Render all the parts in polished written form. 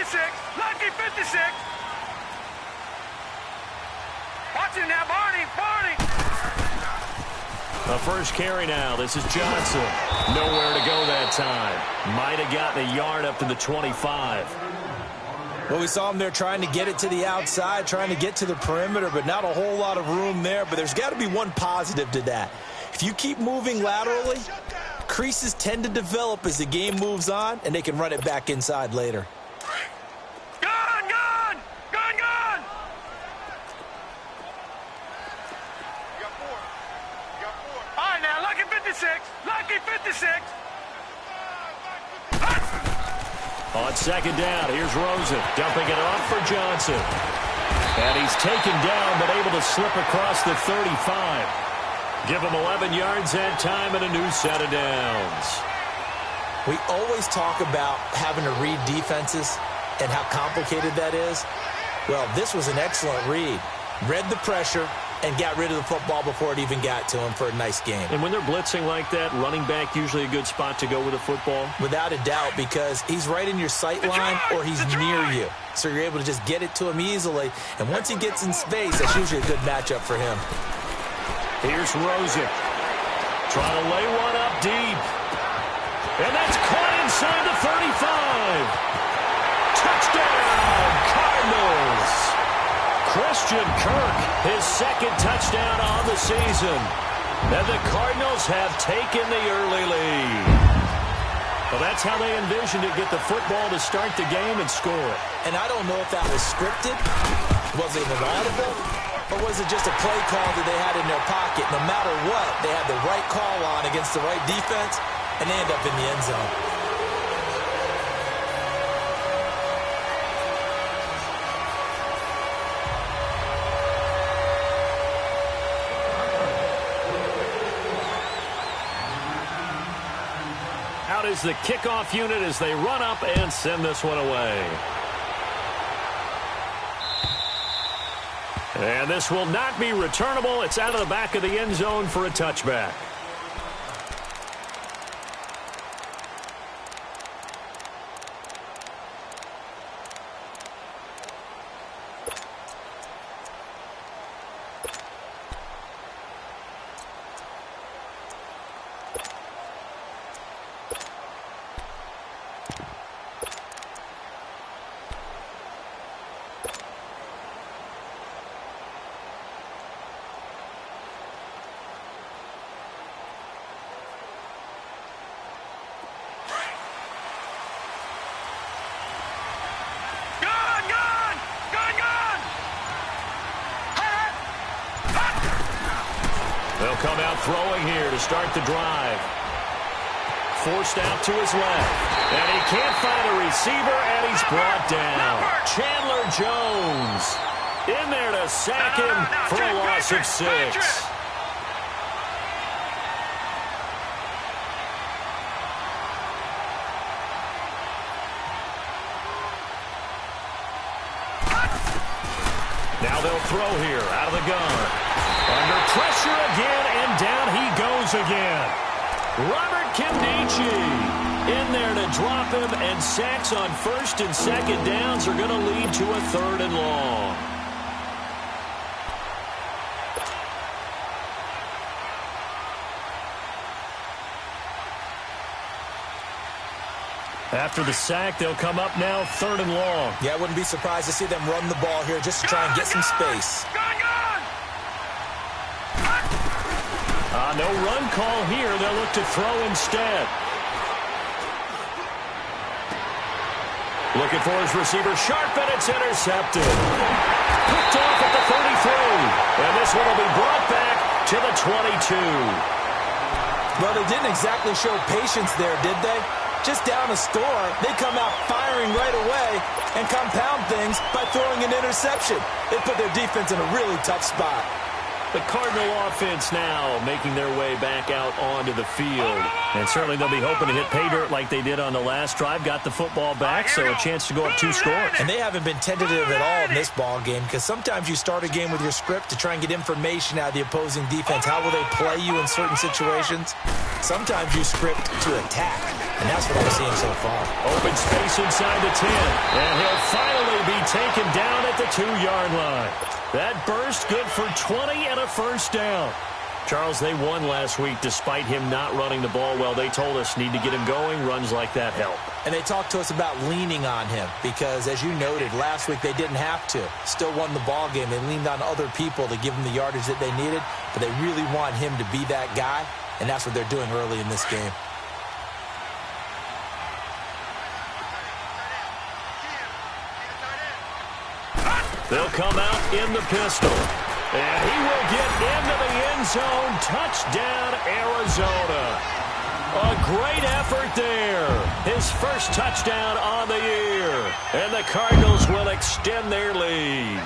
56. Lucky 56. Watch him now, Barney. The first carry now. This is Johnson. Nowhere to go that time. Might have gotten a yard up to the 25. Well, we saw him there trying to get it to the outside, trying to get to the perimeter, but not a whole lot of room there. But there's got to be one positive to that. If you keep moving laterally, creases tend to develop as the game moves on, and they can run it back inside later. Lucky 56. On second down, here's Rosen dumping it off for Johnson. And he's taken down but able to slip across the 35. Give him 11 yards and time and a new set of downs. We always talk about having to read defenses and how complicated that is. Well, this was an excellent read. Read the pressure and got rid of the football before it even got to him for a nice game. And when they're blitzing like that, running back usually a good spot to go with a football? Without a doubt, because he's right in your sight line or he's near you. So you're able to just get it to him easily. And once he gets in space, that's usually a good matchup for him. Here's Rosen. Trying to lay one up deep. And that's caught inside the 35. Touchdown, Cardinals. Christian Kirk, his second touchdown on the season. And the Cardinals have taken the early lead. Well, that's how they envisioned it, get the football to start the game and score it. And I don't know if that was scripted, was it an audible, or was it just a play call that they had in their pocket? No matter what, they had the right call on against the right defense, and they end up in the end zone. Out is the kickoff unit as they run up and send this one away. And this will not be returnable. It's out of the back of the end zone for a touchback. They'll come out throwing here to start the drive. Forced out to his left. And he can't find a receiver, and he's brought down. Chandler Jones in there to sack him for a loss of 6. Now they'll throw here out of the gun. Under pressure again, and down he goes again. Robert Kimdichie in there to drop him, and sacks on first and second downs are going to lead to a 3rd and long. After the sack, they'll come up now 3rd and long. Yeah, I wouldn't be surprised to see them run the ball here just to try and get some space. No run call here. They'll look to throw instead. Looking for his receiver, Sharp, and it's intercepted. Picked off at the 33. And this one will be brought back to the 22. Well, they didn't exactly show patience there, did they? Just down a score, they come out firing right away and compound things by throwing an interception. They put their defense in a really tough spot. The Cardinal offense now making their way back out onto the field. And certainly they'll be hoping to hit pay dirt like they did on the last drive. Got the football back, so a chance to go up 2 scores. And they haven't been tentative at all in this ball game, because sometimes you start a game with your script to try and get information out of the opposing defense. How will they play you in certain situations? Sometimes you script to attack, and that's what I'm seeing so far. Open space inside the 10, and he'll finally be taken down at the 2-yard line. That burst good for 20 and a first down. Charles, they won last week despite him not running the ball well. They told us need to get him going. Runs like that help. And they talked to us about leaning on him because, as you noted, last week they didn't have to. Still won the ball game. They leaned on other people to give them the yardage that they needed, but they really want him to be that guy, and that's what they're doing early in this game. They'll come out in the pistol. And he will get into the end zone. Touchdown, Arizona. A great effort there. His first touchdown on the year. And the Cardinals will extend their lead.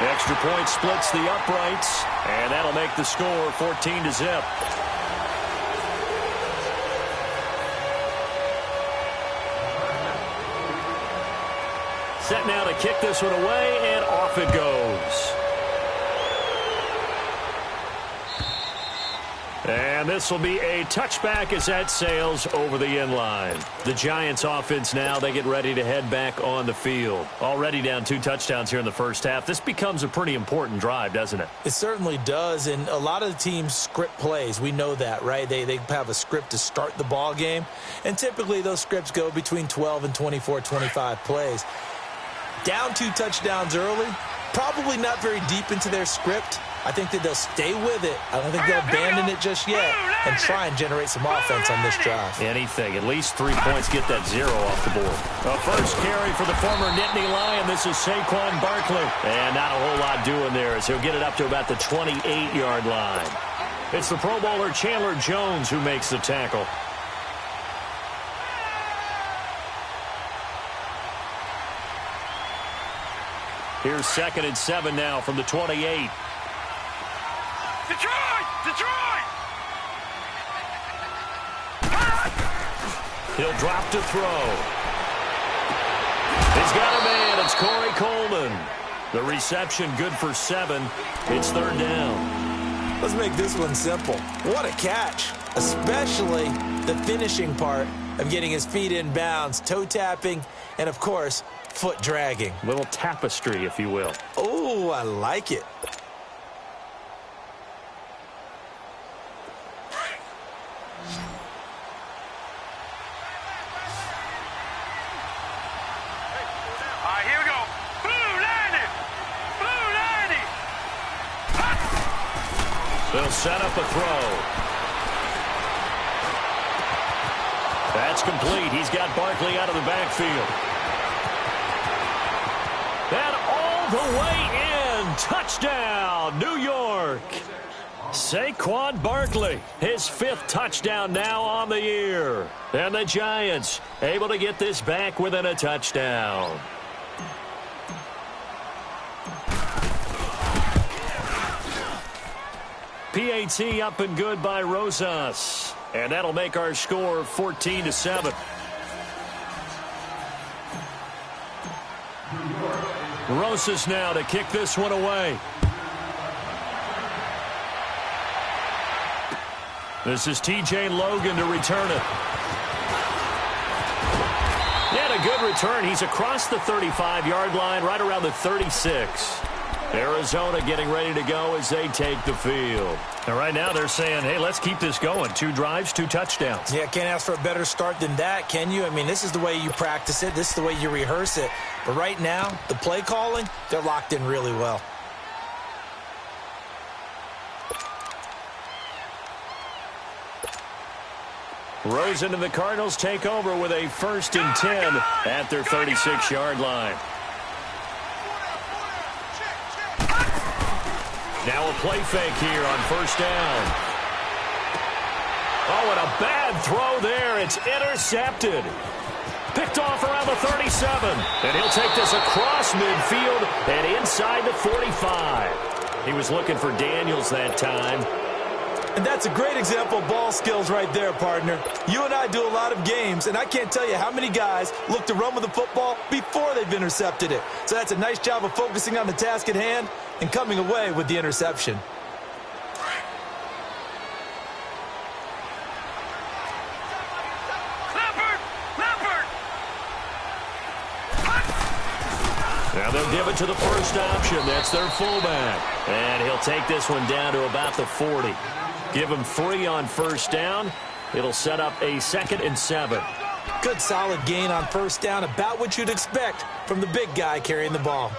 Extra point splits the uprights. And that'll make the score 14-0. Set now to kick this one away, and off it goes. And this will be a touchback as that sails over the end line. The Giants offense now, they get ready to head back on the field. Already down 2 touchdowns here in the first half. This becomes a pretty important drive, doesn't it? It certainly does, and a lot of the teams script plays. We know that, right? They have a script to start the ball game, and typically those scripts go between 12 and 24, 25 plays. Down 2 touchdowns early, probably not very deep into their script. I think that they'll stay with it. I don't think they'll abandon it just yet and try and generate some offense on this drive. Anything. At least 3 points get that 0 off the board. A first carry for the former Nittany Lion. This is Saquon Barkley. And not a whole lot doing there as he'll get it up to about the 28-yard line. It's the Pro Bowler Chandler Jones who makes the tackle. Here's 2nd and 7 now from the 28. Detroit! Detroit! He'll drop to throw. He's got a man. It's Corey Coleman. The reception good for 7. It's 3rd down. Let's make this one simple. What a catch, especially the finishing part of getting his feet in bounds, toe tapping, and, of course, foot dragging. Little tapestry, if you will. Oh, I like it. They'll set up a throw. That's complete. He's got Barkley out of the backfield. And all the way in. Touchdown, New York. Saquon Barkley, his 5th touchdown now on the year. And the Giants able to get this back within a touchdown. PAT up and good by Rosas. And that'll make our score 14-7. Rosas now to kick this one away. This is TJ Logan to return it. And a good return. He's across the 35-yard line, right around the 36. Arizona getting ready to go as they take the field. And right now they're saying, hey, let's keep this going. 2 drives, 2 touchdowns. Yeah, can't ask for a better start than that, can you? I mean, this is the way you practice it. This is the way you rehearse it. But right now, the play calling, they're locked in really well. Rosen and the Cardinals take over with a 1st and 10 at their 36-yard line. Now a play fake here on 1st down. Oh, and a bad throw there. It's intercepted. Picked off around the 37. And he'll take this across midfield and inside the 45. He was looking for Daniels that time. And that's a great example of ball skills right there, partner. You and I do a lot of games, and I can't tell you how many guys look to run with the football before they've intercepted it. So that's a nice job of focusing on the task at hand and coming away with the interception. Now they'll give it to the first option. That's their fullback. And he'll take this one down to about the 40. Give him 3 on first down. It'll set up a 2nd and 7. Good solid gain on first down, about what you'd expect from the big guy carrying the ball.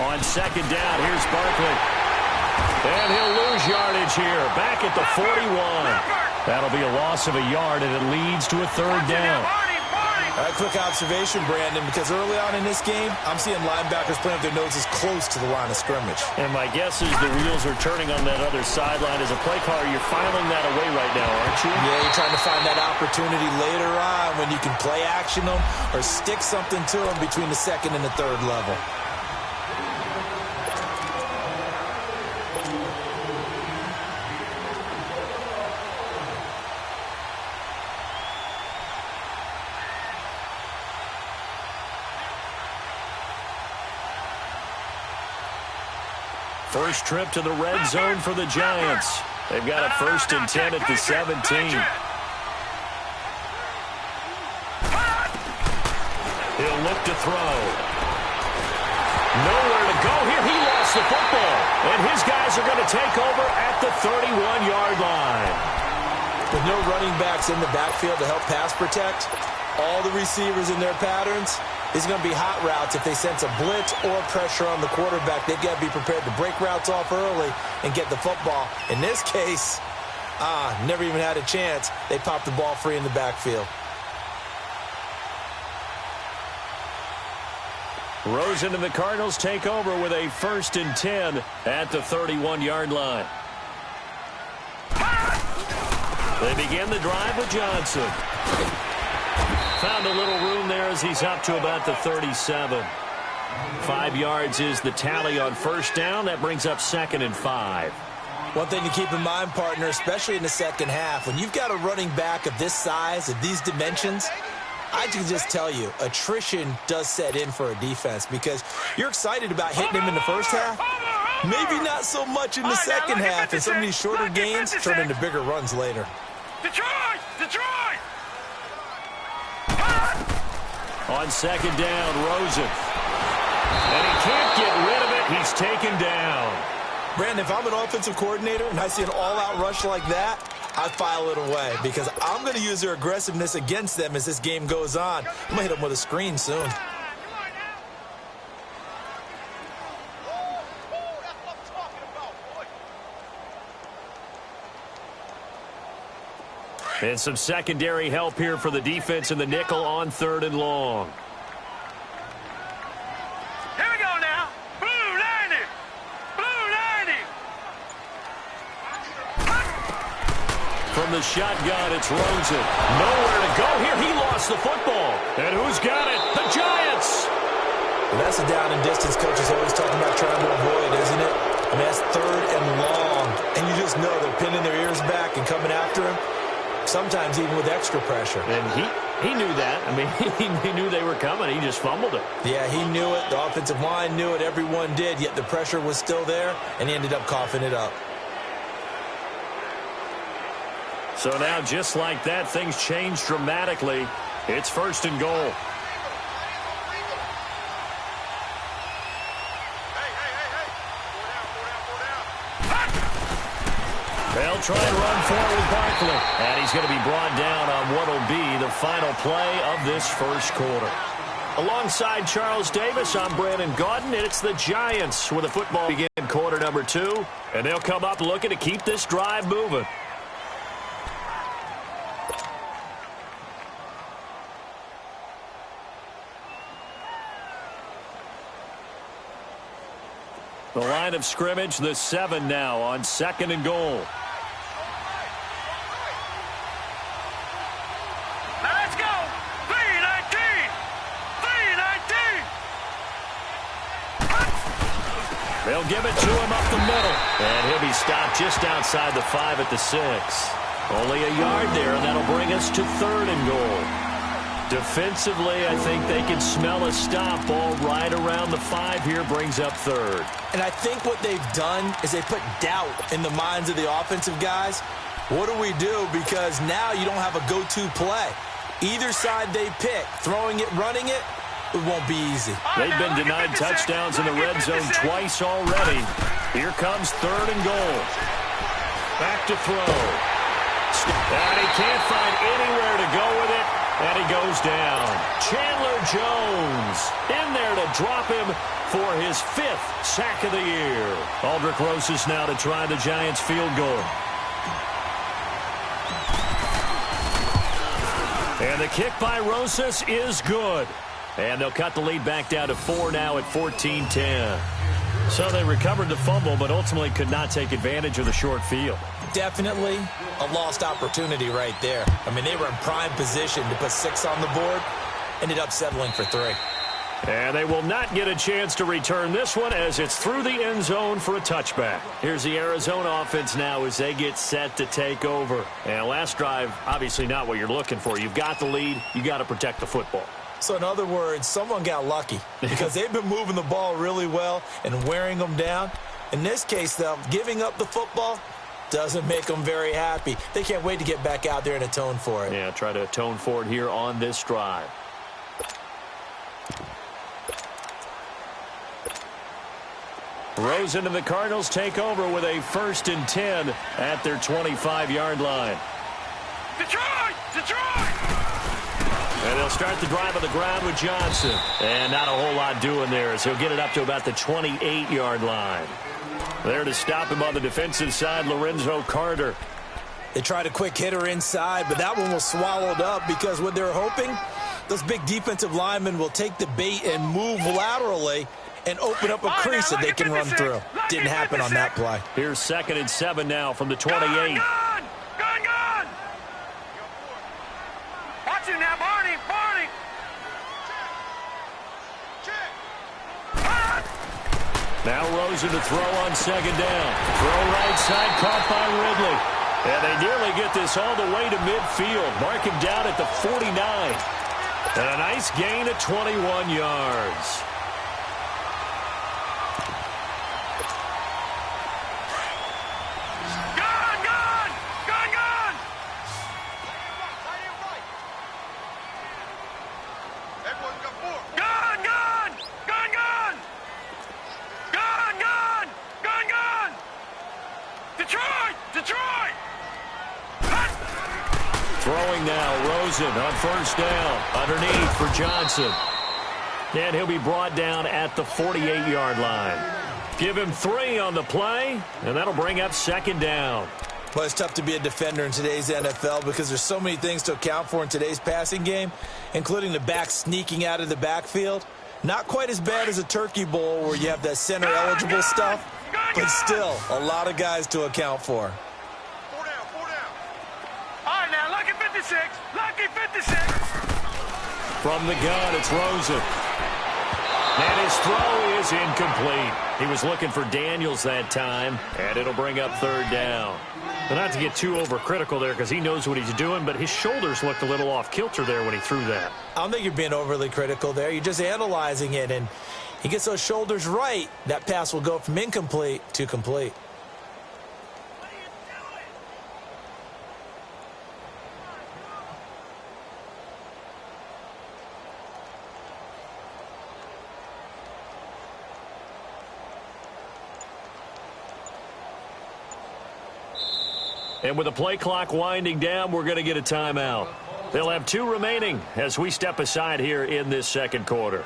On second down, here's Barkley. And he'll lose yardage here. Back at the 41. That'll be a loss of a yard, and it leads to a 3rd down. A quick observation, Brandon, because early on in this game, I'm seeing linebackers playing with their noses close to the line of scrimmage. And my guess is the wheels are turning on that other sideline. As a play caller, you're filing that away right now, aren't you? Yeah, you're trying to find that opportunity later on when you can play action them or stick something to them between the 2nd and the 3rd level. First trip to the red zone for the Giants. They've got a 1st and 10 at the 17. He'll look to throw. Nowhere to go here. He lost the football. And his guys are going to take over at the 31-yard line. With no running backs in the backfield to help pass protect, all the receivers in their patterns, these are going to be hot routes. If they sense a blitz or pressure on the quarterback, they've got to be prepared to break routes off early and get the football. In this case, never even had a chance. They popped the ball free in the backfield. Rosen and the Cardinals take over with a 1st and 10 at the 31-yard line. They begin the drive with Johnson. Found a little room there as he's up to about the 37. 5 yards is the tally on first down. That brings up 2nd and 5. One thing to keep in mind, partner, especially in the second half, when you've got a running back of this size, of these dimensions, I can just tell you, attrition does set in for a defense because you're excited about hitting him in the first half. Maybe not so much in the second half, and some of these shorter gains turn into bigger runs later. Detroit! Detroit! On second down, Rosen. And he can't get rid of it. He's taken down. Brandon, if I'm an offensive coordinator and I see an all-out rush like that, I file it away because I'm going to use their aggressiveness against them as this game goes on. I'm going to hit them with a screen soon. And some secondary help here for the defense in the nickel on 3rd and long. Here we go now. Blue 90. Blue 90. From the shotgun, it's Rosen. Nowhere to go here. He lost the football. And who's got it? The Giants. Well, that's a down and distance coaches always talking about trying to avoid, isn't it? I mean, that's 3rd and long. And you just know they're pinning their ears back and coming after him. Sometimes even with extra pressure. And he knew that. I mean, he knew they were coming. He just fumbled it. Yeah, he knew it. The offensive line knew it. Everyone did. Yet the pressure was still there, and he ended up coughing it up. So now, just like that, things change dramatically. It's 1st and goal. They'll try and run forward with Barkley. And he's going to be brought down on what will be the final play of this first quarter. Alongside Charles Davis, I'm Brandon Gaudin, and it's the Giants with a football begin quarter number 2. And they'll come up looking to keep this drive moving. The line of scrimmage, the 7 now on 2nd and goal. Now let's go. 3-19. 3-19. They'll give it to him up the middle. And he'll be stopped just outside the 5 at the 6. Only a yard there, and that'll bring us to 3rd and goal. Defensively, I think they can smell a stop. Ball right around the 5 here, brings up 3rd. And I think what they've done is they put doubt in the minds of the offensive guys. What do we do? Because now you don't have a go-to play. Either side they pick, throwing it, running it, it won't be easy. They've been denied touchdowns in the red zone twice already. Here comes 3rd and goal. Back to throw. And he can't find anywhere to go with it. And he goes down. Chandler Jones in there to drop him for his 5th sack of the year. Aldrich Rosas now to try the Giants field goal. And the kick by Rosas is good. And they'll cut the lead back down to 4 now at 14-10. So they recovered the fumble, but ultimately could not take advantage of the short field. Definitely a lost opportunity right there. I mean, they were in prime position to put 6 on the board. Ended up settling for 3. And they will not get a chance to return this one as it's through the end zone for a touchback. Here's the Arizona offense now as they get set to take over. And last drive, obviously not what you're looking for. You've got the lead. You got to protect the football. So in other words, someone got lucky because they've been moving the ball really well and wearing them down. In this case, though, giving up the football doesn't make them very happy. They can't wait to get back out there and atone for it. Yeah, try to atone for it here on this drive. Rosen and the Cardinals take over with a 1st and 10 at their 25-yard line. Detroit! Detroit! And they'll start the drive on the ground with Johnson. And not a whole lot doing there as he'll get it up to about the 28-yard line. There to stop him on the defensive side, Lorenzo Carter. They tried a quick hitter inside, but that one was swallowed up because what they're hoping, those big defensive linemen will take the bait and move laterally and open up a crease that they can run through. Didn't happen on that play. Here's 2nd and 7 now from the 28. Gone! Watch him now, Barney! Barney! Now Rosen to throw on 2nd down. Throw right side, caught by Ridley. And they nearly get this all the way to midfield. Mark him down at the 49. And a nice gain of 21 yards. Throwing now, Rosen on 1st down. Underneath for Johnson. And he'll be brought down at the 48-yard line. Give him 3 on the play, and that'll bring up 2nd down. Well, it's tough to be a defender in today's NFL because there's so many things to account for in today's passing game, including the back sneaking out of the backfield. Not quite as bad as a turkey bowl where you have that center-eligible stuff, but still a lot of guys to account for. 4 down, 4 down. All right, now, lucky 56. Lucky 56. From the gun, it's Rosen. And his throw is incomplete. He was looking for Daniels that time, and it'll bring up 3rd down. But not to get too overcritical there because he knows what he's doing, but his shoulders looked a little off kilter there when he threw that. I don't think you're being overly critical there. You're just analyzing it, and he gets those shoulders right. That pass will go from incomplete to complete. And with the play clock winding down, we're going to get a timeout. They'll have 2 remaining as we step aside here in this 2nd quarter.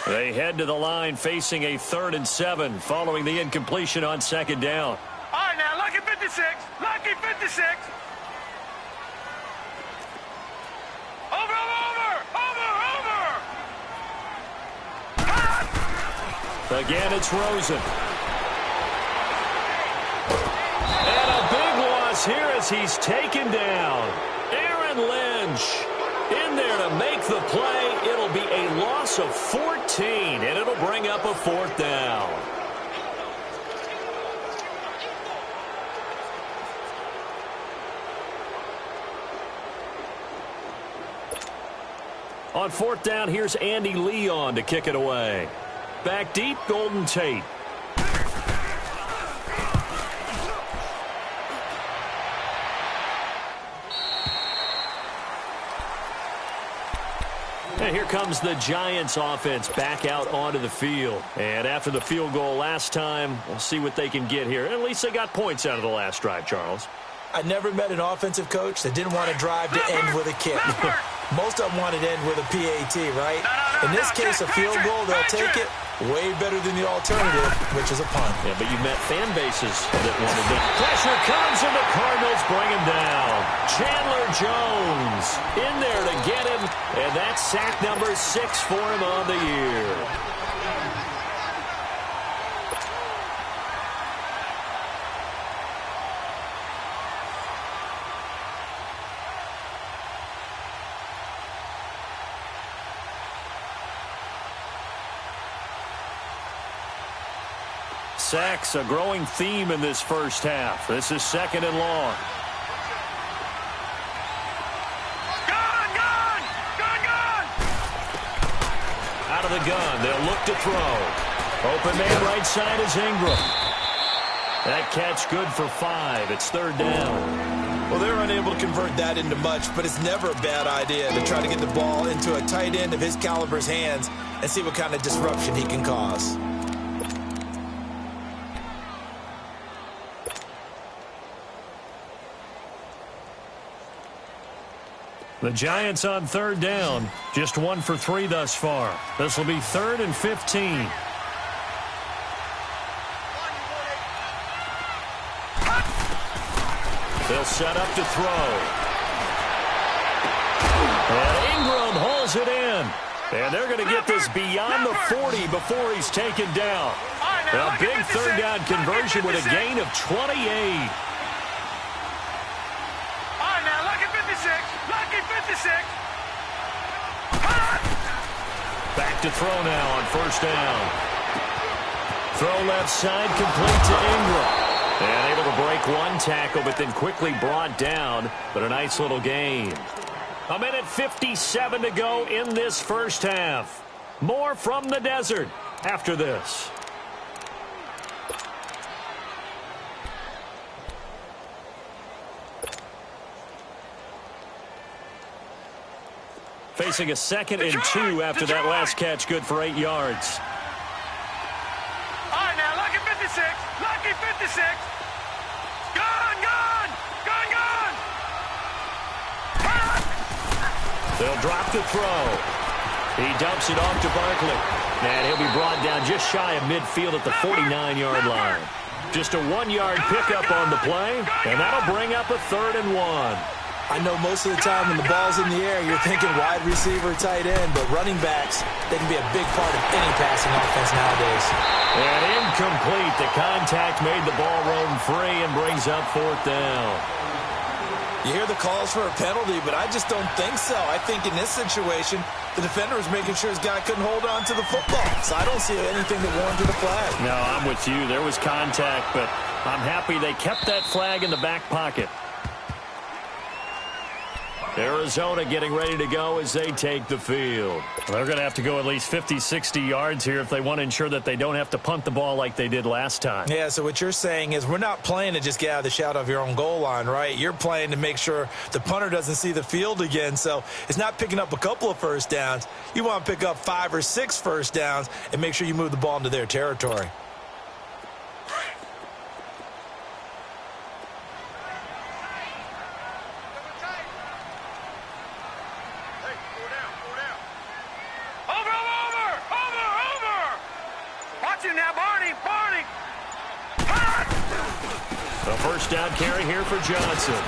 They head to the line facing a 3rd and 7 following the incompletion on 2nd down. All right, now, lucky 56. Lucky 56. Over, over, over, over, Again, it's Rosen. And a big loss here as he's taken down. Aaron Lynch in there to make the play. It'll be a loss of 14, and it'll bring up a 4th down. On 4th down, here's Andy Leon to kick it away. Back deep, Golden Tate. And here comes the Giants offense back out onto the field. And after the field goal last time, we'll see what they can get here. At least they got points out of the last drive, Charles. I never met an offensive coach that didn't want to drive to end with a kick. Most of them wanted to end with a PAT, right? In this case, a field goal, they'll take it. Way better than the alternative, which is a punt. Yeah, but you met fan bases that wanted that. Pressure comes, and the Cardinals bring him down. Chandler Jones in there to get him, and that's sack number 6 for him on the year. Sacks, a growing theme in this first half. This is 2nd and long. Gun! Out of the gun, they'll look to throw. Open man right side is Ingram. That catch good for 5. It's 3rd down. Well, they're unable to convert that into much, but it's never a bad idea to try to get the ball into a tight end of his caliber's hands and see what kind of disruption he can cause. The Giants on 3rd down. Just 1 for 3 thus far. This will be 3rd and 15. They'll set up to throw. And Ingram hauls it in. And they're going to get this beyond the 40 before he's taken down. A big 3rd down conversion with a gain of 28. Back to throw now on 1st down. Throw left side, complete to Ingram. And able to break one tackle, but then quickly brought down. But a nice little gain. 1:57 to go in this first half. More from the desert after this. Facing a 2nd and 2 after that last catch, good for 8 yards. All right, now, lucky 56. Lucky 56. Gun! They'll drop the throw. He dumps it off to Barkley. And he'll be brought down just shy of midfield at the 49-yard line. Just a 1-yard pickup on the play, and that'll bring up a 3rd and 1. I know most of the time when the ball's in the air, you're thinking wide receiver, tight end, but running backs, they can be a big part of any passing offense nowadays. And incomplete. The contact made the ball roam free and brings up 4th down. You hear the calls for a penalty, but I just don't think so. I think in this situation, the defender was making sure his guy couldn't hold on to the football. So I don't see anything that warranted a flag. No, I'm with you. There was contact, but I'm happy they kept that flag in the back pocket. Arizona getting ready to go as they take the field. They're going to have to go at least 50, 60 yards here if they want to ensure that they don't have to punt the ball like they did last time. Yeah, so what you're saying is we're not playing to just get out of the shadow of your own goal line, right? You're playing to make sure the punter doesn't see the field again. So it's not picking up a couple of first downs. You want to pick up 5 or 6 first downs and make sure you move the ball into their territory. First down carry here for Johnson.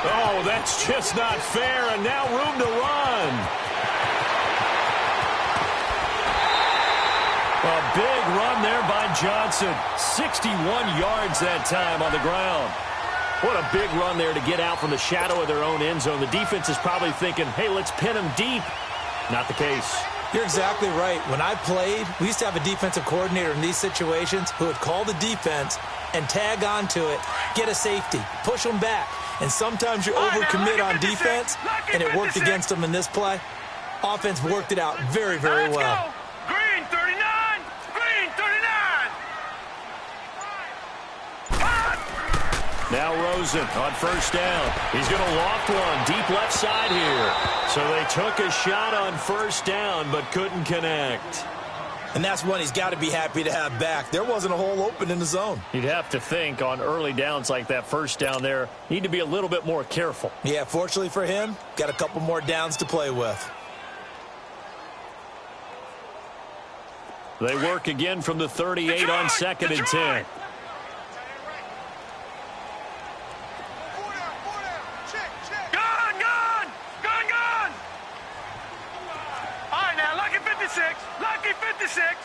Oh, that's just not fair, and now room to run. A big run Johnson, 61 yards that time on the ground. What a big run there to get out from the shadow of their own end zone. The defense is probably thinking, hey, let's pin them deep. Not the case. You're exactly right. When I played, we used to have a defensive coordinator in these situations who would call the defense and tag onto it, get a safety, push them back. And sometimes you overcommit on defense, and it worked against them in this play. Offense worked it out very, very well. Green 39! Green 39! Now Rosen on first down. He's going to loft one deep left side here. So they took a shot on first down but couldn't connect. And that's one he's got to be happy to have back. There wasn't a hole open in the zone. You'd have to think on early downs like that first down there, need to be a little bit more careful. Yeah, fortunately for him, got a couple more downs to play with. They work again from the 38 on second and 10. Lucky 56.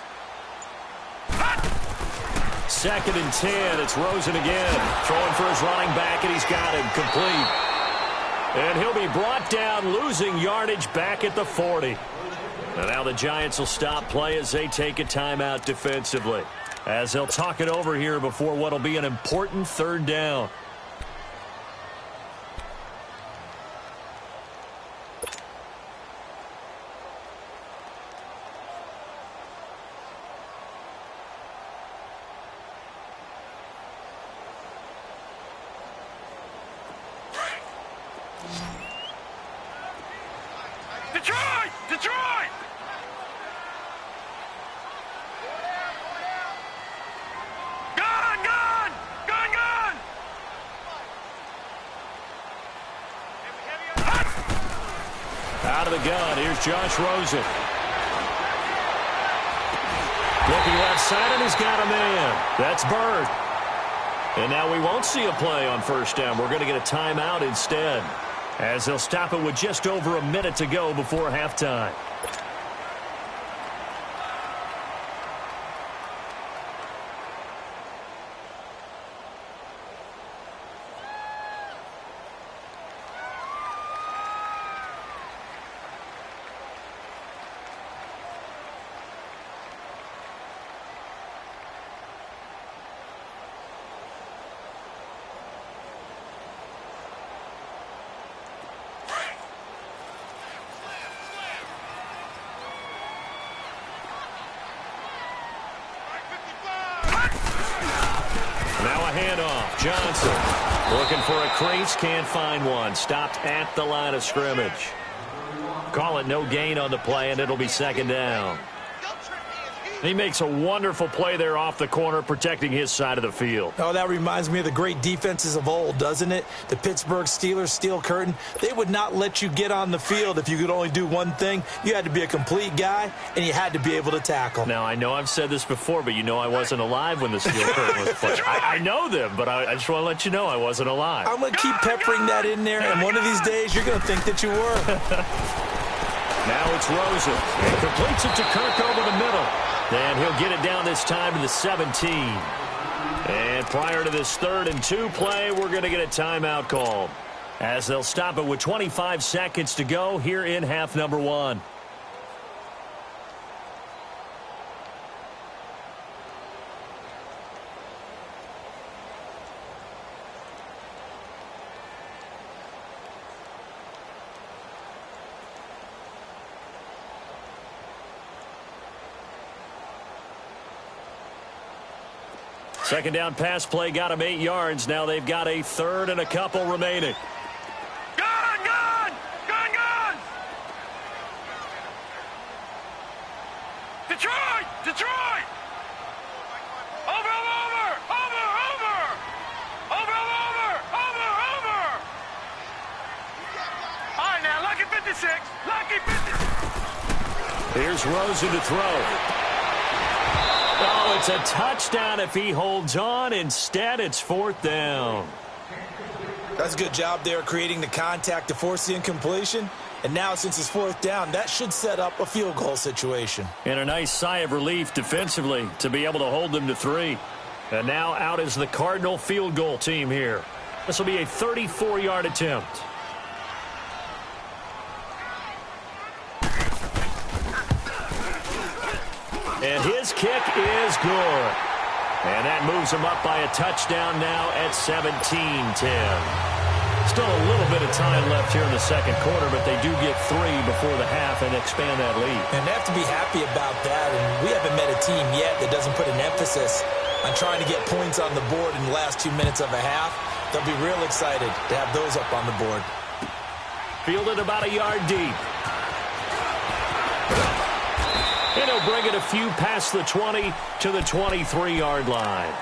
Second and 10. It's Rosen again. Throwing for his running back, and he's got him complete. And he'll be brought down, losing yardage back at the 40. And now the Giants will stop play as they take a timeout defensively, as they'll talk it over here before what will be an important third down. Detroit! Gun! Out of the gun, here's Josh Rosen. Looking left side, and he's got a man. That's Bird. And now we won't see a play on first down. We're going to get a timeout instead, as they'll stop it with just over a minute to go before halftime. Johnson looking for a crease, can't find one. Stopped at the line of scrimmage. Call it no gain on the play, and it'll be second down. He makes a wonderful play there off the corner, protecting his side of the field. Oh, that reminds me of the great defenses of old, doesn't it? The Pittsburgh Steelers, Steel Curtain. They would not let you get on the field if you could only do one thing. You had to be a complete guy, and you had to be able to tackle. Now, I know I've said this before, but you know I wasn't alive when the Steel Curtain was played. I know them, but I just want to let you know I wasn't alive. I'm going to keep peppering that in there, and one of these days you're going to think that you were. Now it's Rosen. He completes it to Kirk over the middle. And he'll get it down this time to the 17. And prior to this 3rd and 2 play, we're going to get a timeout called, as they'll stop it with 25 seconds to go here in half number 1. Second down pass play got him 8 yards. Now they've got a 3rd and a couple remaining. Gun! Detroit! Over! All right, now, lucky 56. Here's Rosen to throw. Oh, it's a touchdown if he holds on. Instead, it's 4th down. That's a good job there creating the contact to force the incompletion. And now, since it's fourth down, that should set up a field goal situation. And a nice sigh of relief defensively to be able to hold them to 3. And now out is the Cardinal field goal team here. This will be a 34-yard attempt. And his kick is good. And that moves him up by a touchdown now at 17-10. Still a little bit of time left here in the second quarter, but they do get 3 before the half and expand that lead. And they have to be happy about that. And we haven't met a team yet that doesn't put an emphasis on trying to get points on the board in the last 2 minutes of a half. They'll be real excited to have those up on the board. Fielded about a yard deep. And he'll bring it a few past the 20 to the 23-yard line.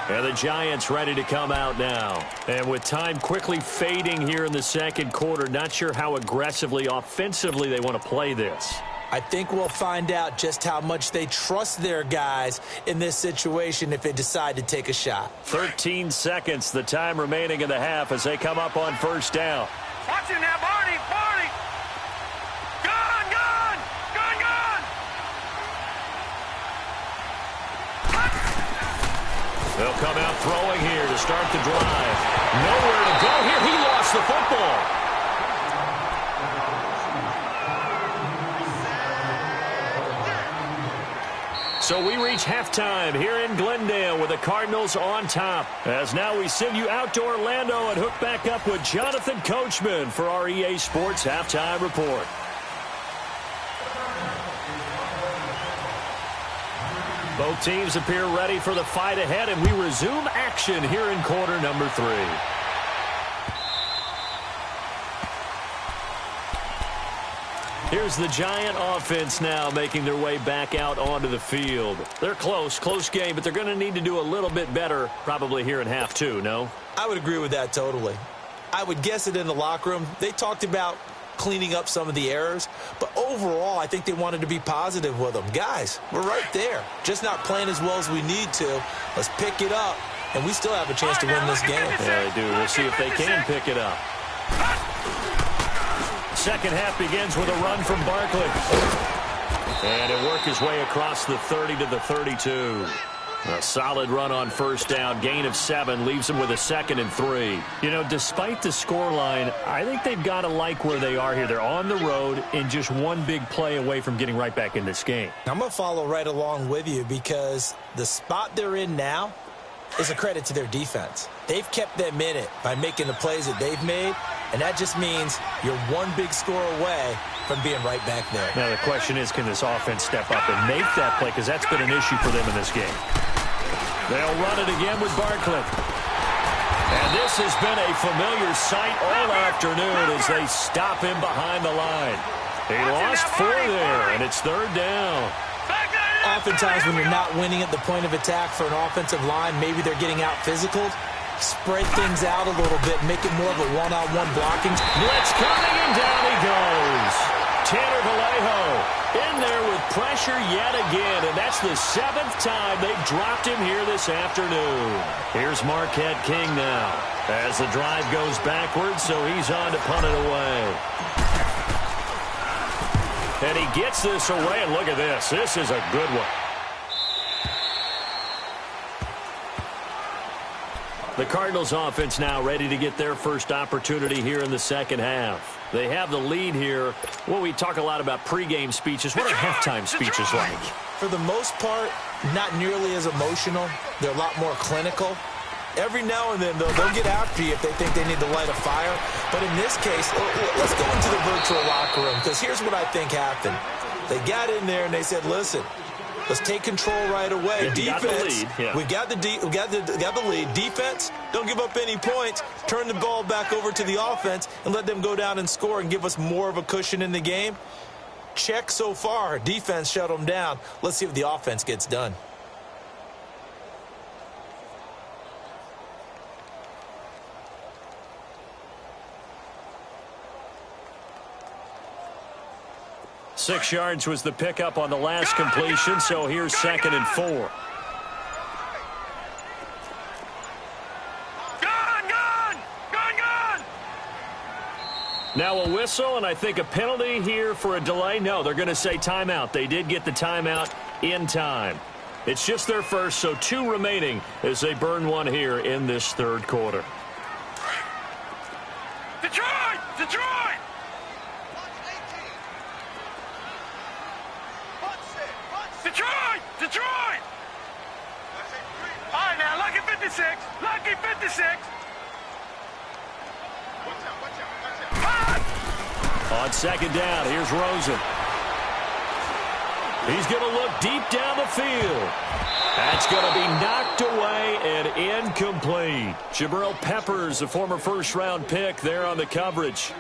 And the Giants ready to come out now. And with time quickly fading here in the second quarter, not sure how aggressively, offensively they want to play this. I think we'll find out just how much they trust their guys in this situation if they decide to take a shot. 13 seconds, the time remaining in the half as they come up on first down. Watch it now, Barney, Barney! Gun, gun! Gun, gun! They'll come out throwing here to start the drive. Nowhere to go here. He lost the football. So we reach halftime here in Glendale with the Cardinals on top. As now we send you out to Orlando and hook back up with Jonathan Coachman for our EA Sports Halftime Report. Both teams appear ready for the fight ahead, and we resume action here in quarter number 3. Here's the Giant offense now making their way back out onto the field. They're close game, but they're going to need to do a little bit better probably here in half 2, no? I would agree with that totally. I would guess it in the locker room. They talked about cleaning up some of the errors, but overall I think they wanted to be positive with them. Guys, we're right there, just not playing as well as we need to. Let's pick it up, and we still have a chance to win this game. Yeah, they do. We'll see if they can pick it up. Second half begins with a run from Barkley, and it worked his way across the 30 to the 32. A solid run on first down. Gain of 7 leaves them with a 2nd and 3. You know, despite the scoreline, I think they've got to like where they are here. They're on the road and just one big play away from getting right back in this game. I'm going to follow right along with you because the spot they're in now is a credit to their defense. They've kept them in it by making the plays that they've made, and that just means you're one big score away from being right back there. Now the question is, can this offense step up and make that play? Because that's been an issue for them in this game. They'll run it again with Barkley. And this has been a familiar sight all afternoon as they stop him behind the line. He lost 4 there, and it's 3rd down. Oftentimes when you're not winning at the point of attack for an offensive line, maybe they're getting out physical. Spread things out a little bit, make it more of a one-on-one blocking. Blitz coming, and down he goes. Tanner Vallejo in there with pressure yet again, and that's the 7th time they've dropped him here this afternoon. Here's Marquette King now as the drive goes backwards, so he's on to punt it away. And he gets this away, and look at this. This is a good one. The Cardinals offense now ready to get their first opportunity here in the second half. They have the lead here. Well, we talk a lot about pregame speeches. What are halftime speeches like? For the most part, not nearly as emotional. They're a lot more clinical. Every now and then, they'll get after you if they think they need to light a fire. But in this case, let's go into the virtual locker room, because here's what I think happened. They got in there and they said, listen, let's take control right away. Yeah, defense, we got the lead. Defense, don't give up any points. Turn the ball back over to the offense and let them go down and score and give us more of a cushion in the game. Check so far. Defense shut them down. Let's see if the offense gets done. Six yards was the pickup on the last completion, so here's 2nd and 4. Gun, gun! Gun, gun! Now a whistle, and I think a penalty here for a delay. No, they're going to say timeout. They did get the timeout in time. It's just their first, so 2 remaining as they burn one here in this third quarter. Detroit! Detroit! Detroit! Detroit! All right, now, lucky 56. Lucky 56. On second down, here's Rosen. He's going to look deep down the field. That's going to be knocked away and incomplete. Jabril Peppers, a former first-round pick, there on the coverage.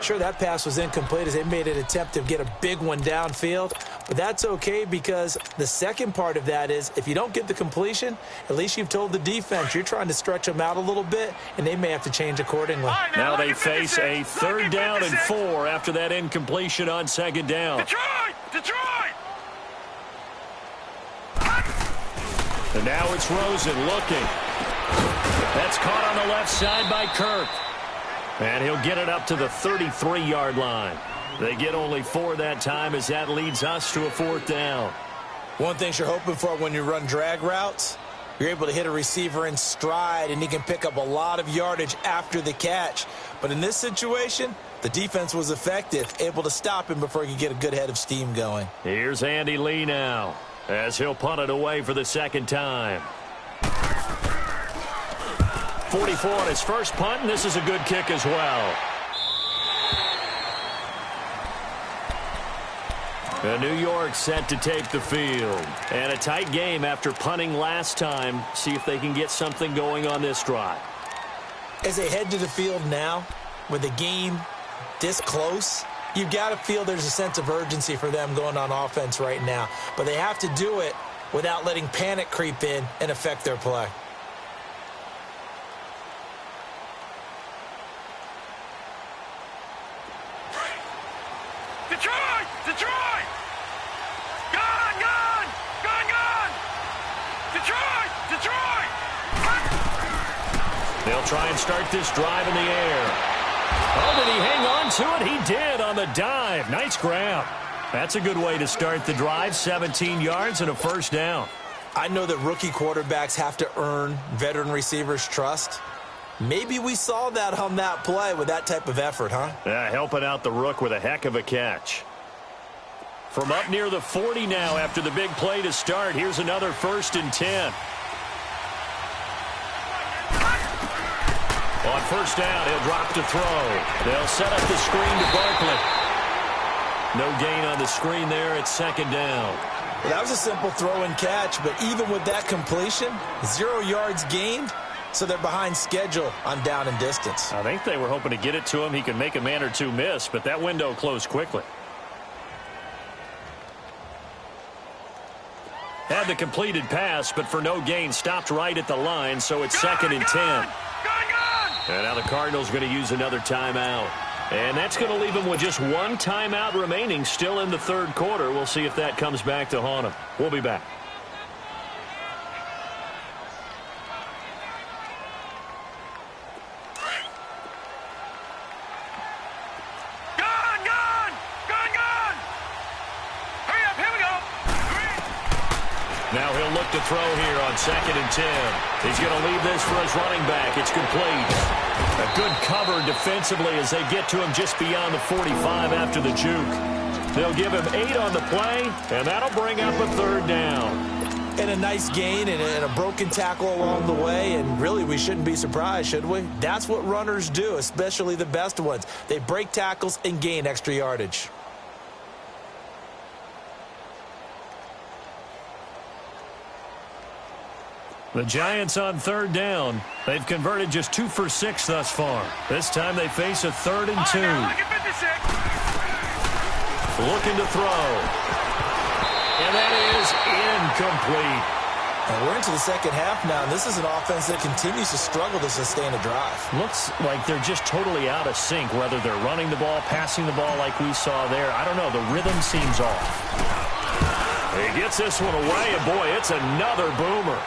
Sure, that pass was incomplete as they made an attempt to get a big one downfield. But that's okay because the second part of that is if you don't get the completion, at least you've told the defense you're trying to stretch them out a little bit, and they may have to change accordingly. Right, now they face a third down and 4 after that incompletion on second down. Detroit! Detroit! And now it's Rosen looking. That's caught on the left side by Kirk. And he'll get it up to the 33-yard line. They get only 4 that time as that leads us to a 4th down. One thing you're hoping for when you run drag routes, you're able to hit a receiver in stride and he can pick up a lot of yardage after the catch. But in this situation, the defense was effective, able to stop him before he could get a good head of steam going. Here's Andy Lee now as he'll punt it away for the second time. 44 on his first punt, and this is a good kick as well. New York set to take the field. And a tight game after punting last time. See if they can get something going on this drive. As they head to the field now, with the game this close, you've got to feel there's a sense of urgency for them going on offense right now. But they have to do it without letting panic creep in and affect their play. Detroit! Detroit! Gone! Gone! Gone! Gone! Detroit! Detroit! They'll try and start this drive in the air. Oh, did he hang on to it? He did on the dive. Nice grab. That's a good way to start the drive. 17 yards and a first down. I know that rookie quarterbacks have to earn veteran receivers' trust. Maybe we saw that on that play with that type of effort, huh? Yeah, helping out the rook with a heck of a catch. From up near the 40 now after the big play to start, here's another 1st and 10. On first down, he'll drop to throw. They'll set up the screen to Barkley. No gain on the screen there. It's second down. Well, that was a simple throw and catch, but even with that completion, 0 yards gained. So they're behind schedule on down and distance. I think they were hoping to get it to him. He could make a man or two miss, but that window closed quickly. Had the completed pass, but for no gain, stopped right at the line, so it's second and 10. And now the Cardinals going to use another timeout. And that's going to leave them with just 1 timeout remaining still in the third quarter. We'll see if that comes back to haunt them. We'll be back. Now he'll look to throw here on second and 10. He's going to leave this for his running back. It's complete. A good cover defensively as they get to him just beyond the 45 after the juke. They'll give him 8 on the play, and that'll bring up a third down. And a nice gain and a broken tackle along the way, and really we shouldn't be surprised, should we? That's what runners do, especially the best ones. They break tackles and gain extra yardage. The Giants on third down. They've converted just 2 for 6 thus far. This time they face a 3rd and 2. Looking to throw. And that is incomplete. And we're into the second half now, and this is an offense that continues to struggle to sustain a drive. Looks like they're just totally out of sync, whether they're running the ball, passing the ball like we saw there. I don't know. The rhythm seems off. He gets this one away, and boy, it's another boomer.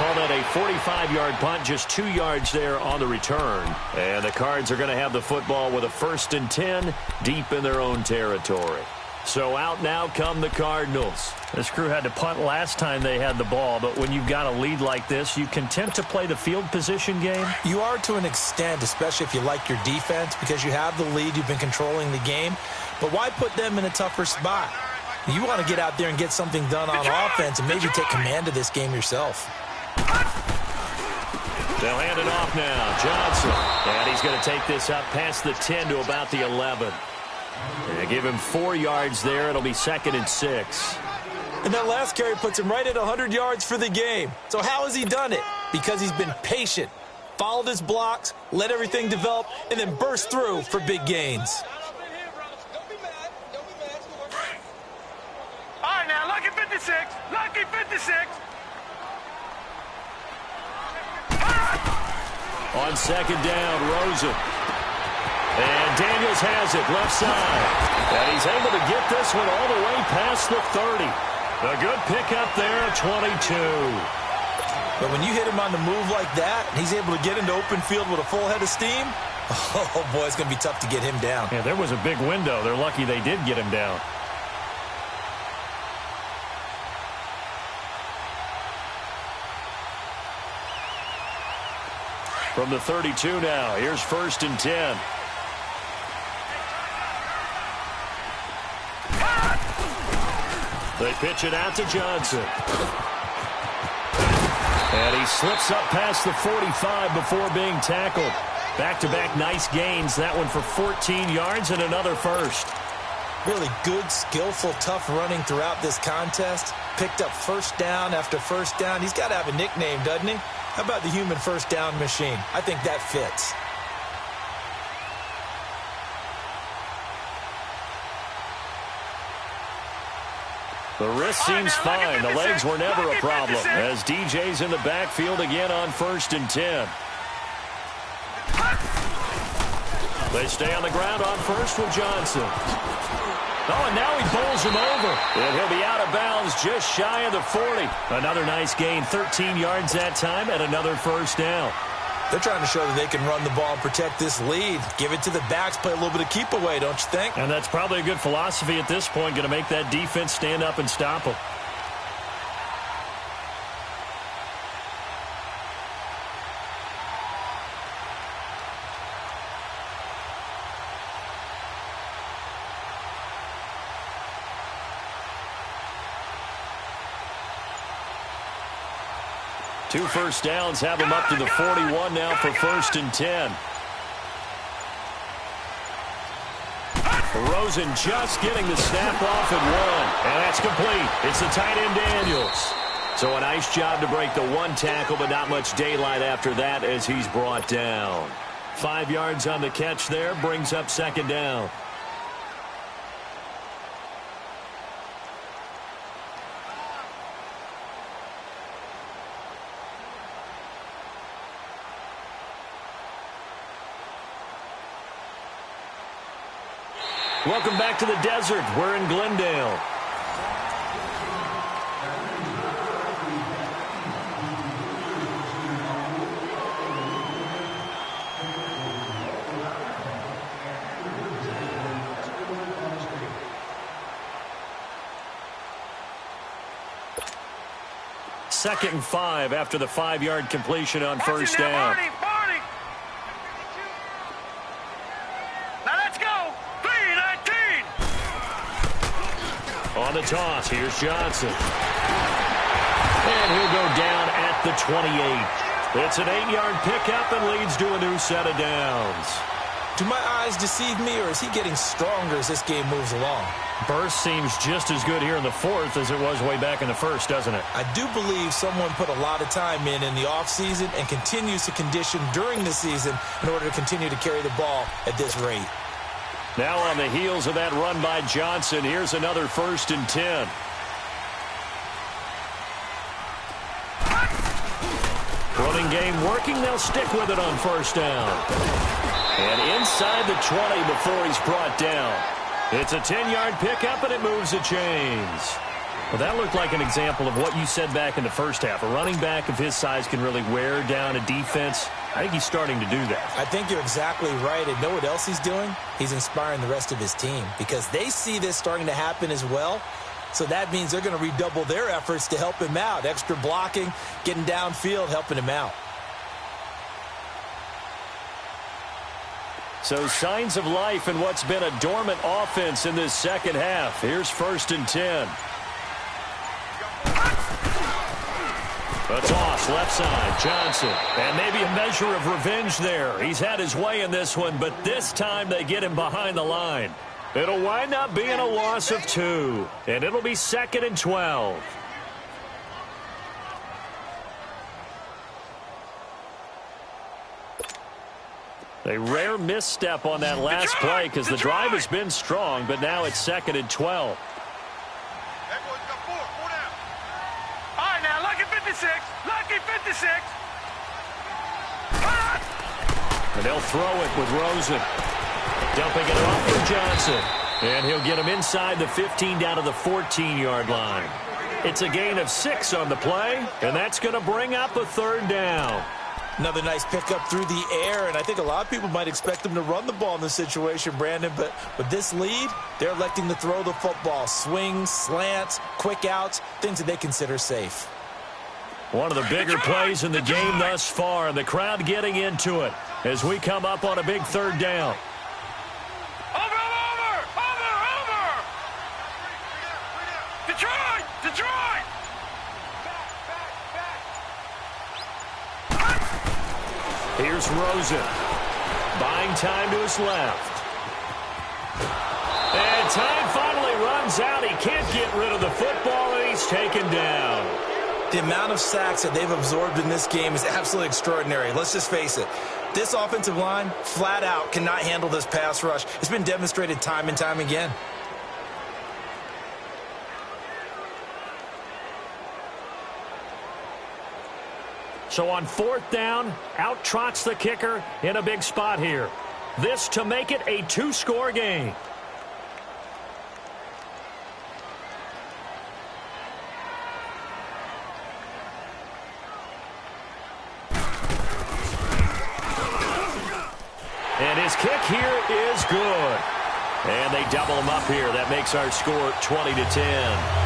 call that a 45-yard punt, just 2 yards there on the return. And the Cards are going to have the football with a 1st and 10 deep in their own territory. So out now come the Cardinals. This crew had to punt last time they had the ball, but when you've got a lead like this, you content to play the field position game? You are to an extent, especially if you like your defense, because you have the lead, you've been controlling the game. But why put them in a tougher spot? You want to get out there and get something done on offense and maybe take command of this game yourself. They'll hand it off now. Johnson. And he's going to take this up past the 10 to about the 11. They give him 4 yards there. It'll be 2nd and 6. And that last carry puts him right at 100 yards for the game. So how has he done it? Because he's been patient, followed his blocks, let everything develop, and then burst through for big gains. All right, now, lucky 56. Lucky 56. On 2nd down, Rosen. And Daniels has it, left side. And he's able to get this one all the way past the 30. A good pickup there at 22. But when you hit him on the move like that, and he's able to get into open field with a full head of steam, oh, boy, it's going to be tough to get him down. Yeah, there was a big window. They're lucky they did get him down. From the 32 now, here's 1st and 10. They pitch it out to Johnson. And he slips up past the 45 before being tackled. Back-to-back nice gains. That one for 14 yards and another first. Really good, skillful, tough running throughout this contest. Picked up first down after first down. He's got to have a nickname, doesn't he? How about the human first down machine? I think that fits. The wrist seems fine. The legs were never a problem as DJ's in the backfield again on 1st and 10. They stay on the ground on first with Johnson. Oh, and now he bowls him over. And he'll be out of bounds just shy of the 40. Another nice gain, 13 yards that time, and another first down. They're trying to show that they can run the ball and protect this lead. Give it to the backs, play a little bit of keep away, don't you think? And that's probably a good philosophy at this point, going to make that defense stand up and stop them. Two first downs have him up to the 41 now for 1st and 10. Rosen just getting the snap off at 1. And that's complete. It's the tight end Daniels. So a nice job to break the 1 tackle, but not much daylight after that as he's brought down. 5 yards on the catch there, brings up 2nd down. Welcome back to the desert. We're in Glendale. Second and 5 after the 5-yard completion on first down. On the toss, here's Johnson. And he'll go down at the 28. It's an 8-yard pickup and leads to a new set of downs. Do my eyes deceive me, or is he getting stronger as this game moves along? Burst seems just as good here in the 4th as it was way back in the 1st, doesn't it? I do believe someone put a lot of time in the offseason and continues to condition during the season in order to continue to carry the ball at this rate. Now on the heels of that run by Johnson, here's another 1st and 10. Running game working, they'll stick with it on first down. And inside the 20 before he's brought down. It's a 10-yard pickup, and it moves the chains. Well, that looked like an example of what you said back in the first half. A running back of his size can really wear down a defense. I think he's starting to do that. I think you're exactly right. And know what else he's doing? He's inspiring the rest of his team because they see this starting to happen as well. So that means they're going to redouble their efforts to help him out. Extra blocking, getting downfield, helping him out. So signs of life in what's been a dormant offense in this second half. Here's 1st and 10. A toss, left side, Johnson. And maybe a measure of revenge there. He's had his way in this one, but this time they get him behind the line. It'll wind up being a loss of 2, and it'll be 2nd and 12. A rare misstep on that last play because the drive has been strong, but now it's 2nd and 12. All right, now, lucky 56. Lucky 56. And they'll throw it with Rosen. Dumping it off for Johnson. And he'll get him inside the 15 down to the 14-yard line. It's a gain of 6 on the play, and that's going to bring up a 3rd down. Another nice pickup through the air, and I think a lot of people might expect them to run the ball in this situation, Brandon, but with this lead, they're electing to throw the football. Swings, slants, quick outs, things that they consider safe. One of the bigger plays in the game thus far, and the crowd getting into it as we come up on a big 3rd down. Over! Detroit! Here's Rosen. Buying time to his left. And time finally runs out. He can't get rid of the football, and he's taken down. The amount of sacks that they've absorbed in this game is absolutely extraordinary. Let's just face it. This offensive line, flat out, cannot handle this pass rush. It's been demonstrated time and time again. So on 4th down, out trots the kicker in a big spot here. This to make it a 2-score game. And his kick here is good. And they double him up here. That makes our score 20-10.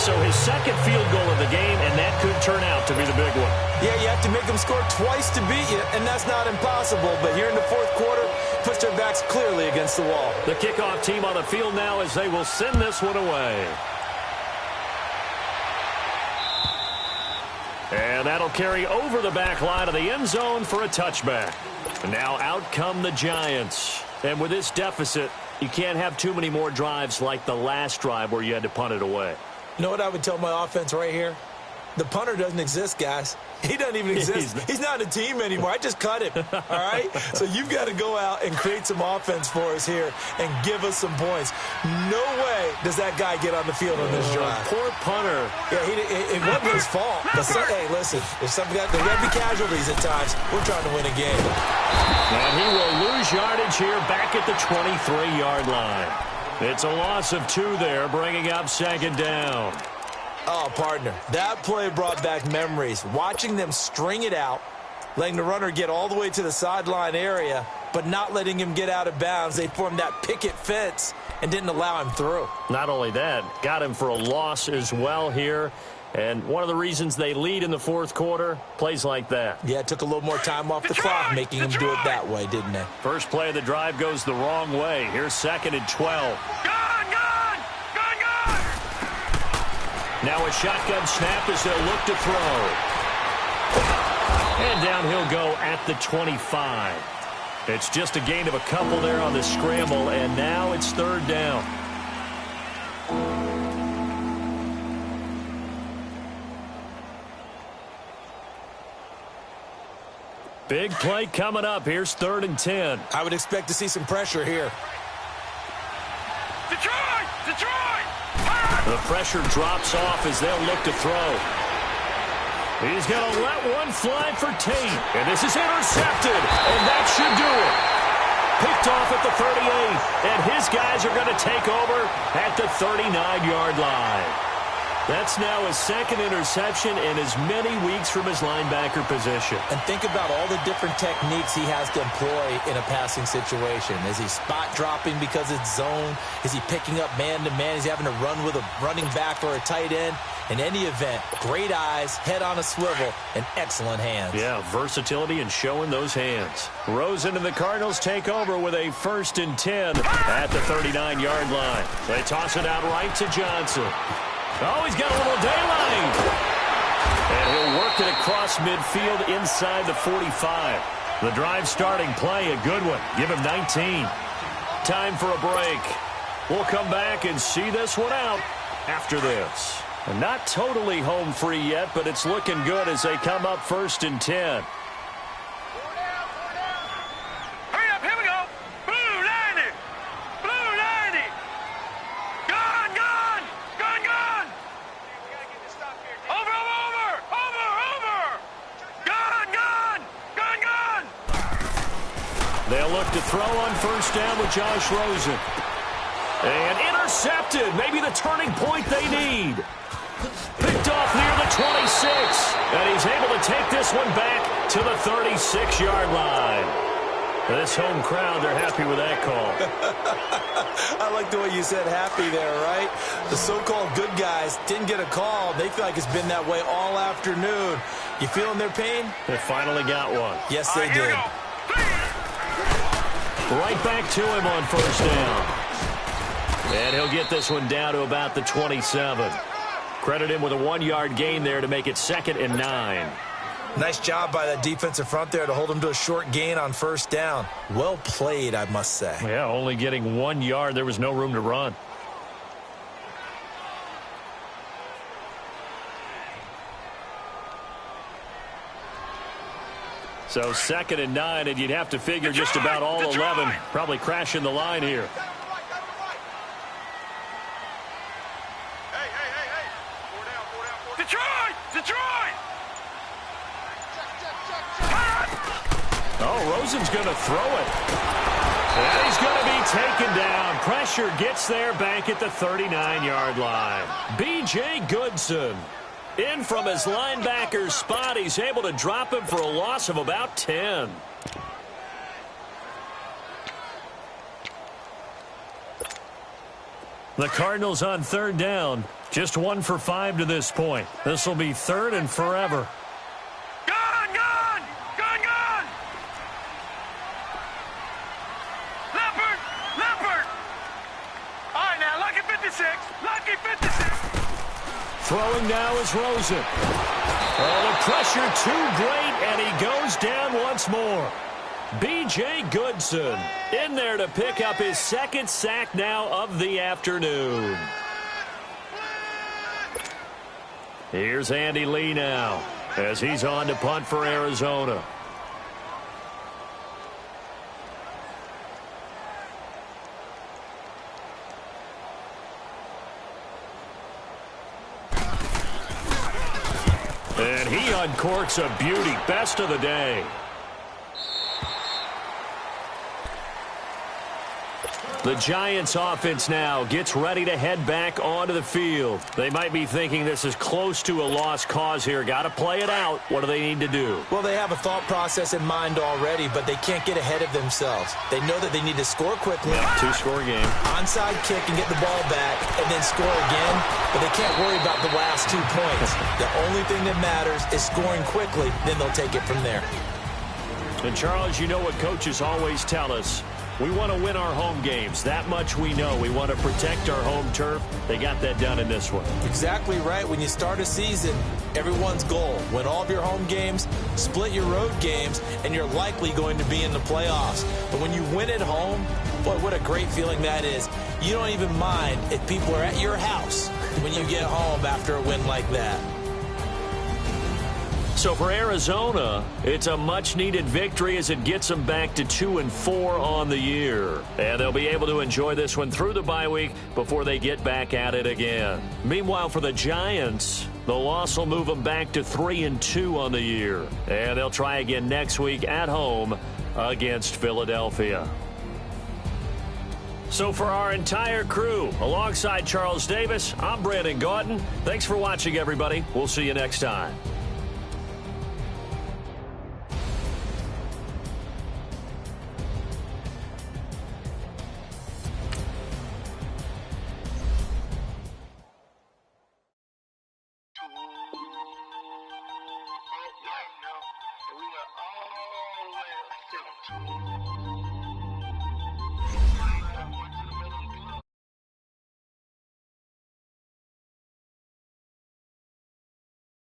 So his 2nd field goal of the game, and that could turn out to be the big one. Yeah, you have to make them score twice to beat you, and that's not impossible. But here in the 4th quarter, puts their backs clearly against the wall. The kickoff team on the field now as they will send this one away. And that'll carry over the back line of the end zone for a touchback. And now out come the Giants. And with this deficit, you can't have too many more drives like the last drive where you had to punt it away. You know what I would tell my offense right here? The punter doesn't exist, guys. He doesn't even exist. He's not a team anymore. I just cut him, all right? So you've got to go out and create some offense for us here and give us some points. No way does that guy get on the field on this drive. Poor punter. Yeah, it wasn't his fault. But hey, listen, if something got there be casualties at times, we're trying to win a game. And he will lose yardage here back at the 23-yard line. It's a loss of 2 there, bringing up 2nd down. Oh, partner, that play brought back memories. Watching them string it out, letting the runner get all the way to the sideline area, but not letting him get out of bounds. They formed that picket fence and didn't allow him through. Not only that, got him for a loss as well here. And one of the reasons they lead in the 4th quarter, plays like that. Yeah, it took a little more time off the clock, making him do it that way, didn't it? First play of the drive goes the wrong way. Here's 2nd and 12. Now a shotgun snap as they'll look to throw. And down he'll go at the 25. It's just a gain of a couple there on the scramble, and now it's 3rd down. Big play coming up. Here's 3rd and 10. I would expect to see some pressure here. Detroit! The pressure drops off as they'll look to throw. He's going to let one fly for Tate. And this is intercepted. And that should do it. Picked off at the 38. And his guys are going to take over at the 39-yard line. That's now his second interception in as many weeks from his linebacker position. And think about all the different techniques he has to employ in a passing situation. Is he spot dropping because it's zone? Is he picking up man-to-man? Is he having to run with a running back or a tight end? In any event, great eyes, head on a swivel, and excellent hands. Yeah, versatility and showing those hands. Rosen and the Cardinals take over with a 1st and 10 at the 39-yard line. They toss it out right to Johnson. Oh, he's got a little daylight. And he'll work it across midfield inside the 45. The drive starting play, a good one. Give him 19. Time for a break. We'll come back and see this one out after this. And not totally home free yet, but it's looking good as they come up 1st and 10. They'll look to throw on 1st down with Josh Rosen. And intercepted. Maybe the turning point they need. Picked off near the 26. And he's able to take this one back to the 36-yard line. This home crowd, they're happy with that call. I like the way you said happy there, right? The so-called good guys didn't get a call. They feel like it's been that way all afternoon. You feeling their pain? They finally got one. Yes, they did. Right back to him on 1st down. And he'll get this one down to about the 27. Credit him with a 1-yard gain there to make it 2nd and 9. Nice job by that defensive front there to hold him to a short gain on 1st down. Well played, I must say. Yeah, only getting 1 yard. There was no room to run. So 2nd and 9, and you'd have to figure just about all 11 probably crashing the line here. Detroit! Oh, Rosen's going to throw it. And he's going to be taken down. Pressure gets there back at the 39-yard line. B.J. Goodson. In from his linebacker's spot. He's able to drop him for a loss of about 10. The Cardinals on 3rd down. Just 1 for 5 to this point. This will be 3rd and forever. Gone! Leopard! All right, now, lucky 56. Throwing now is Rosen. Oh, the pressure too great, and he goes down once more. B.J. Goodson in there to pick up his 2nd sack now of the afternoon. Here's Andy Lee now as he's on to punt for Arizona. And he uncorks a beauty. Best of the day. The Giants offense now gets ready to head back onto the field. They might be thinking this is close to a lost cause here. Got to play it out. What do they need to do? Well, they have a thought process in mind already, but they can't get ahead of themselves. They know that they need to score quickly. Yeah, 2-score game. Onside kick and get the ball back and then score again, but they can't worry about the last 2 points. The only thing that matters is scoring quickly, then they'll take it from there. And, Charles, you know what coaches always tell us. We want to win our home games. That much we know. We want to protect our home turf. They got that done in this one. Exactly right. When you start a season, everyone's goal: win all of your home games, split your road games, and you're likely going to be in the playoffs. But when you win at home, boy, what a great feeling that is. You don't even mind if people are at your house when you get home after a win like that. So for Arizona, it's a much-needed victory as it gets them back to 2-4 on the year. And they'll be able to enjoy this one through the bye week before they get back at it again. Meanwhile, for the Giants, the loss will move them back to 3-2 on the year. And they'll try again next week at home against Philadelphia. So for our entire crew, alongside Charles Davis, I'm Brandon Gaudin. Thanks for watching, everybody. We'll see you next time.